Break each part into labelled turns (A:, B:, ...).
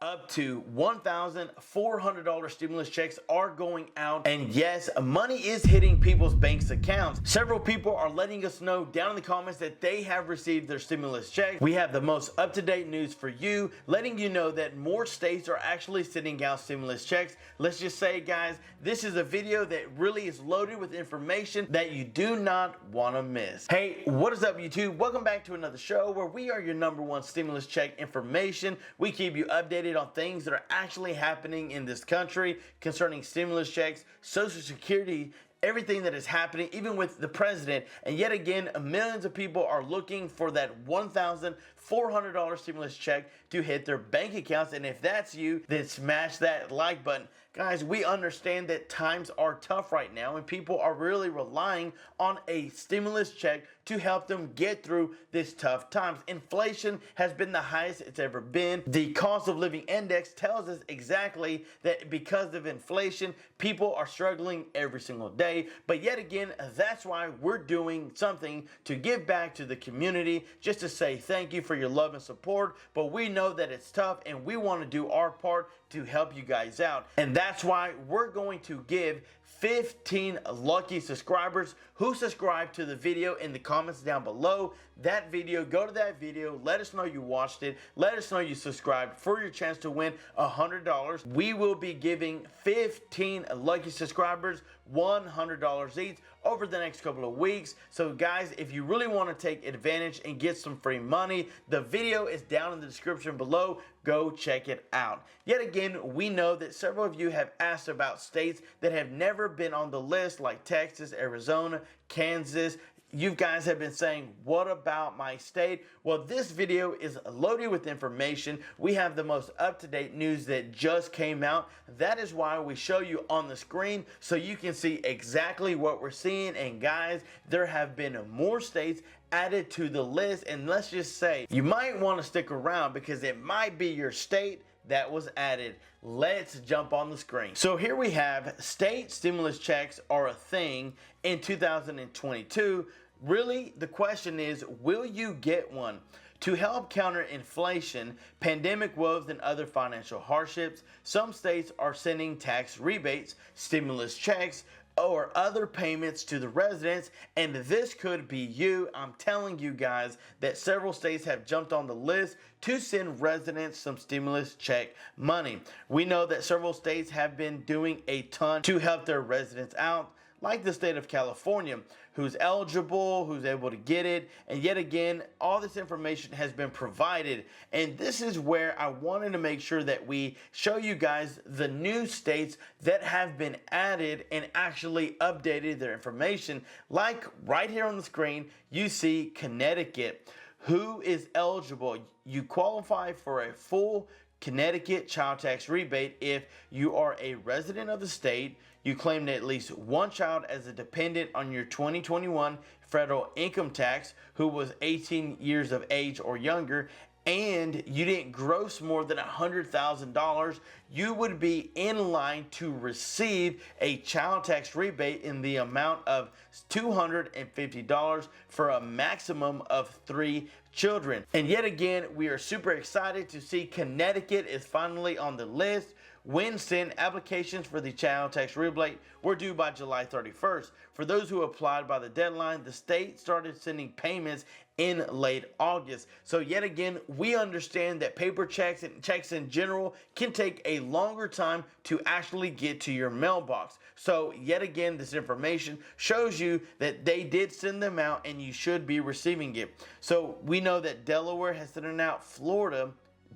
A: Up to $1,400 stimulus checks are going out, and yes, money is hitting people's banks accounts. Several people are letting us know down in the comments that they have received their stimulus check. We have the most up-to-date news for you, letting you know that more states are actually sending out stimulus checks. Let's just say, guys, this is a video that really is loaded with information that you do not want to miss. Hey, what is up, YouTube? Welcome back to another show where we are your #1 stimulus check information. We keep you updated on things that are actually happening in this country concerning stimulus checks, Social Security, everything that is happening, even with the president. And yet again, millions of people are looking for that $1,400 stimulus check to hit their bank accounts. And if that's you, then smash that like button. Guys, we understand that times are tough right now and people are really relying on a stimulus check to help them get through this tough times. Inflation has been the highest it's ever been. The cost of living index tells us exactly that because of inflation, people are struggling every single day. But yet again, that's why we're doing something to give back to the community, just to say thank you for your love and support. But we know that it's tough and we want to do our part to help you guys out. And that's why we're going to give 15 lucky subscribers who subscribe to the video in the comments down below. That video, go to that video, let us know you watched it, let us know you subscribed for your chance to win $100. We will be giving 15 lucky subscribers $100 each over the next couple of weeks. So guys, if you really want to take advantage and get some free money, the video is down in the description below. Go check it out. Yet again, we know that several of you have asked about states that have never been on the list, like Texas, Arizona, Kansas. You guys have been saying, what about my state? Well, this video is loaded with information. We have the most up-to-date news that just came out. That is why we show you on the screen so you can see exactly what we're seeing. And guys, there have been more states added to the list. And let's just say, you might want to stick around because it might be your state that was added. Let's jump on the screen. So here we have state stimulus checks are a thing in 2022. Really, the question is, will you get one? To help counter inflation, pandemic woes, and other financial hardships, some states are sending tax rebates, stimulus checks, or other payments to the residents, and this could be you. I'm telling you guys that several states have jumped on the list to send residents some stimulus check money. We know that several states have been doing a ton to help their residents out, like the state of California, who's eligible, who's able to get it. And yet again, all this information has been provided. And this is where I wanted to make sure that we show you guys the new states that have been added and actually updated their information. Like right here on the screen, you see Connecticut. Who is eligible? You qualify for a full Connecticut child tax rebate if you are a resident of the state, you claimed at least one child as a dependent on your 2021 federal income tax who was 18 years of age or younger, and you didn't gross more than $100,000, you would be in line to receive a child tax rebate in the amount of $250 for a maximum of 3 children. And yet again, we are super excited to see Connecticut is finally on the list. When sent applications for the child tax rebate were due by July 31st. For those who applied by the deadline, the state started sending payments in late August. So yet again, we understand that paper checks and checks in general can take a longer time to actually get to your mailbox. So yet again, this information shows you that they did send them out and you should be receiving it. So we know that Delaware has sent it out, Florida,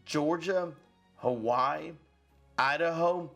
A: Georgia, Hawaii, Idaho,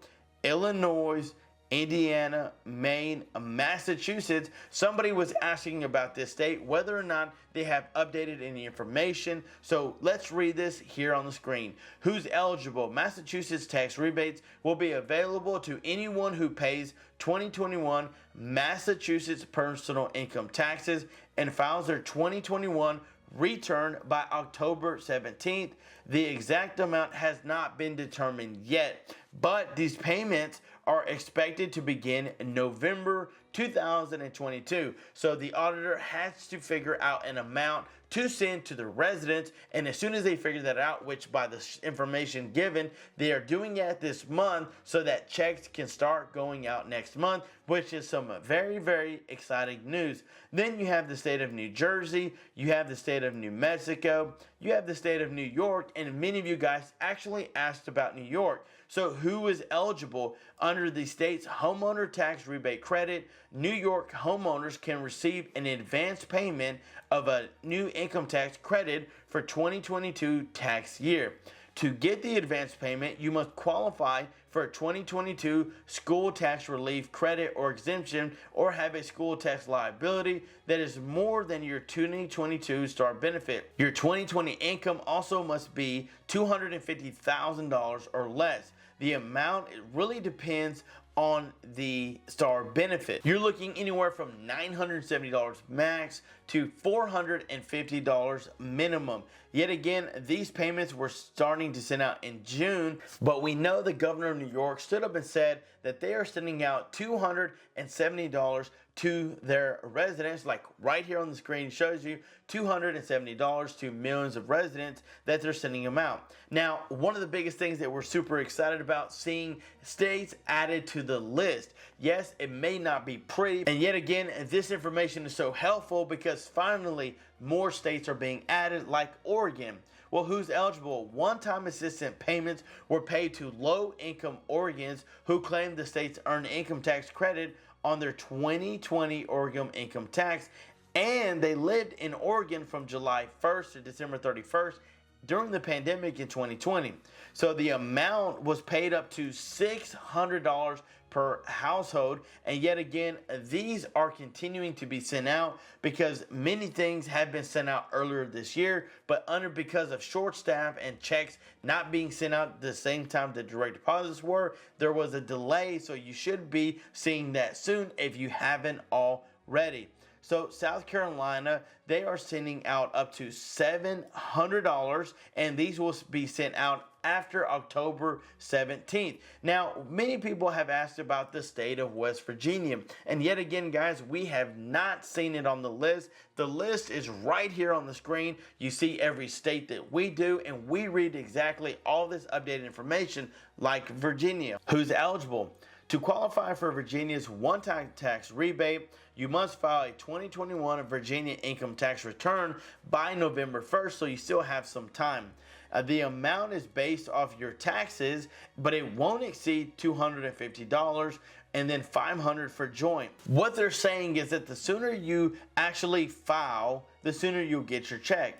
A: Illinois, Indiana, Maine, Massachusetts. Somebody was asking about this state, whether or not they have updated any information. So let's read this here on the screen. Who's eligible? Massachusetts tax rebates will be available to anyone who pays 2021 Massachusetts personal income taxes and files their 2021 return by October 17th. The exact amount has not been determined yet, but these payments are expected to begin in November 2022. So the auditor has to figure out an amount to send to the residents, and as soon as they figure that out, which by the information given, they are doing it this month so that checks can start going out next month, which is some very, very exciting news. Then you have the state of New Jersey, you have the state of New Mexico, you have the state of New York, and many of you guys actually asked about New York. So who is eligible under the state's homeowner tax rebate credit? New York homeowners can receive an advance payment of a new income tax credit for 2022 tax year. To get the advance payment, you must qualify for a 2022 school tax relief credit or exemption, or have a school tax liability that is more than your 2022 STAR benefit. Your 2020 income also must be $250,000 or less. The amount, it really depends on the STAR benefit. You're looking anywhere from $970 max to $450 minimum. Yet again, these payments were starting to send out in June, but we know the governor of New York stood up and said that they are sending out $270 to their residents, like right here on the screen shows you $270 to millions of residents that they're sending them out. Now, one of the biggest things that we're super excited about, seeing states added to the list. Yes, it may not be pretty, and yet again, this information is so helpful because finally more states are being added, like Oregon. Well, who's eligible? One-time assistance payments were paid to low-income Oregons who claimed the state's earned income tax credit on their 2020 Oregon income tax, and they lived in Oregon from July 1st to December 31st during the pandemic in 2020. So the amount was paid up to $600 per household, and yet again, these are continuing to be sent out because many things have been sent out earlier this year, but because of short staff and checks not being sent out at the same time the direct deposits were, there was a delay. So you should be seeing that soon if you haven't already. So South Carolina, they are sending out up to $700, and these will be sent out after October 17th. Now, many people have asked about the state of West Virginia, and yet again, guys, we have not seen it on the list. The list is right here on the screen. You see every state that we do, and we read exactly all this updated information, like Virginia. Who's eligible? To qualify for Virginia's one-time tax rebate, you must file a 2021 Virginia income tax return by November 1st, so you still have some time. The amount is based off your taxes, but it won't exceed $250 and then $500 for joint. What they're saying is that the sooner you actually file, the sooner you'll get your check.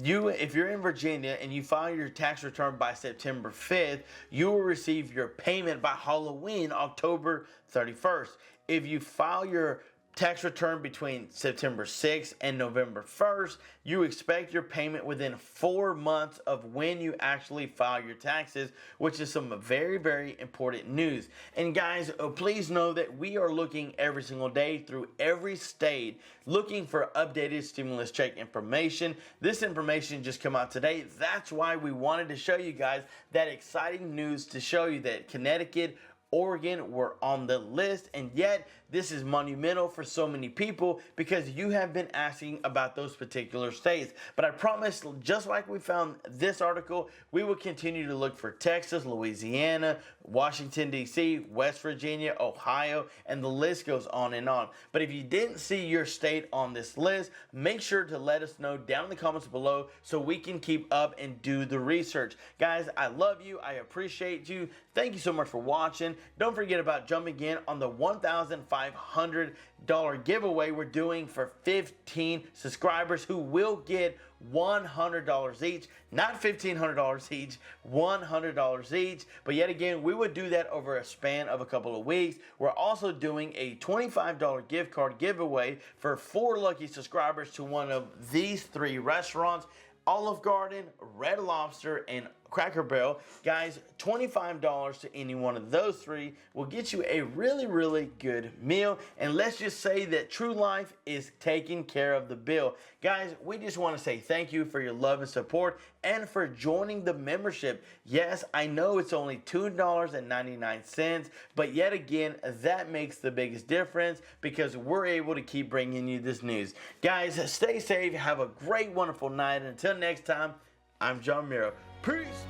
A: If you're in Virginia and you file your tax return by September 5th, you will receive your payment by Halloween, October 31st. If you file your tax return between September 6th and November 1st, you expect your payment within 4 months of when you actually file your taxes, which is some very, very important news. And guys, please know that we are looking every single day through every state, looking for updated stimulus check information. This information just came out today. That's why we wanted to show you guys that exciting news, to show you that Connecticut, Oregon were on the list, and yet this is monumental for so many people because you have been asking about those particular states. But I promise, just like we found this article, we will continue to look for Texas, Louisiana, Washington, D.C., West Virginia, Ohio, and the list goes on and on. But if you didn't see your state on this list, make sure to let us know down in the comments below so we can keep up and do the research. Guys, I love you. I appreciate you. Thank you so much for watching. Don't forget about jumping in on the $1,500 giveaway we're doing for 15 subscribers who will get $100 each, not $1,500 each, $100 each. But yet again, we would do that over a span of a couple of weeks. We're also doing a $25 gift card giveaway for 4 lucky subscribers to one of these 3 restaurants: Olive Garden, Red Lobster, and Cracker Barrel. Guys, $25 to any one of those three will get you a really good meal. And let's just say that True Life is taking care of the bill. Guys, we just want to say thank you for your love and support and for joining the membership. Yes, I know it's only $2.99, but yet again, that makes the biggest difference because we're able to keep bringing you this news. Guys, stay safe, have a great, wonderful night. And until next time, I'm John Miro. Peace.